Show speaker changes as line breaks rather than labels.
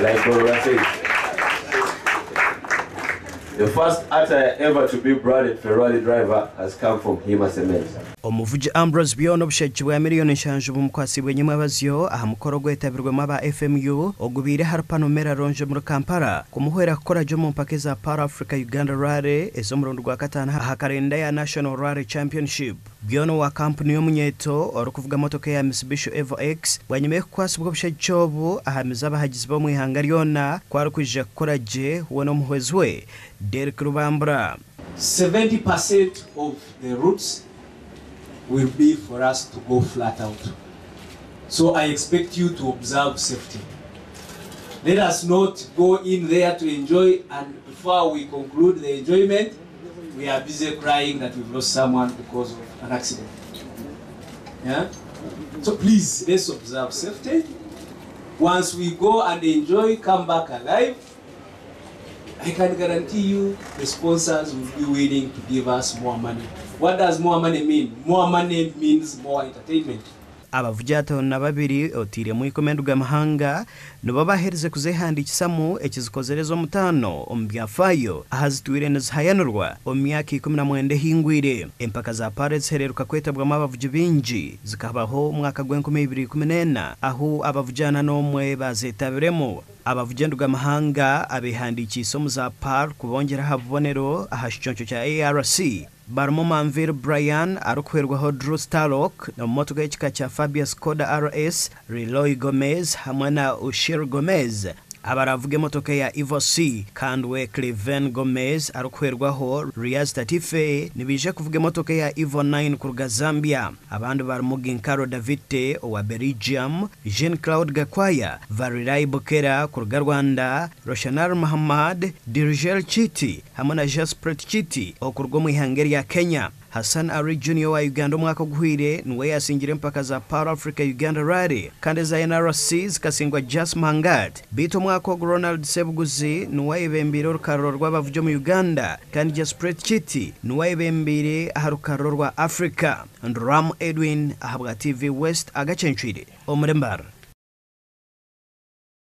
Like Borola says, the first attire ever to be branded Ferrari driver has come from him as a man.
Omuvuji Ambrose Biono bushekibwa miliyoni 5 bumukwasibwe nyuma bazyo aha mukoro gwetabirwe maba FMU ogubire harpano mera ronje mu Kampala kumuhwera kora jo mu mpake za Para Africa Uganda Rally ezo murundo gwa katana aha kalenda ya National Rally Championship. Biono wa kampuni yo munyeto orukuvuga motoka ya Mitsubishi Evo X wanyume kwasibwa bushekichobu aha mizaba hagizwe mu ihanga ryona kwarukuje koraje wono muhwezwe Derek Rubambra.
70% of the routes will be for us to go flat out. So I expect you to observe safety. Let us not go in there to enjoy, and before we conclude the enjoyment, we are busy crying that we've lost someone because of an accident. Yeah? So please, let's observe safety. Once we go and enjoy, come back alive, I can guarantee you the sponsors will be willing to give us more money. What does more money mean? More money means more entertainment.
Abavujato na babiri otire mu ikomendo gamahanga no bahereze kuzehandikisamu ekizikozerezo mutano ombyafayo ahazitwire nezihayanurwa omyaka 19 hingwire empaka za Paris hereruka kwetabwa mabavuji binji zikabaho mwaka gwa 2014 aho abavujana nomwe bazetabiremo abavujendo gamahanga abehandikiso za par kubongera habonero ahashichoncho cha ARC barmo Manville Brian arukwerwaho Drew Starlock na motoka y'ikika cha Fabius Skoda RS Reloy Gomez hamwe na Ushir Gomez abaravuge motoka ya Evo C kandwe Cleven Gomez arukwerwaho Riaz Tatife nibije kuvuga motoka ya Evo 9 kuruga Zambia abandu barimo Ginkaro Davite wa Belgium Jean Claude Gakwaya Varirai Bokera kuruga Rwanda Roshanar Muhammad Dirigel Chiti hamwe na Jaspret Chiti okurwa mu ihangeri ya Kenya Hassan Ari Junior wa Uganda mwaka guhire nwe yasingire mpaka za Para Africa Uganda Rally kandi za NRC zikasingwa Jas Mangat bito mwaka Ronald Sebuguzi nwe ibembiro rukaro rw'abavujo mu Uganda kandi Jaspret Chiti nwe ibembire harukaro rwa Africa and Ram Edwin ahabwa TV West agachenchire omurembar.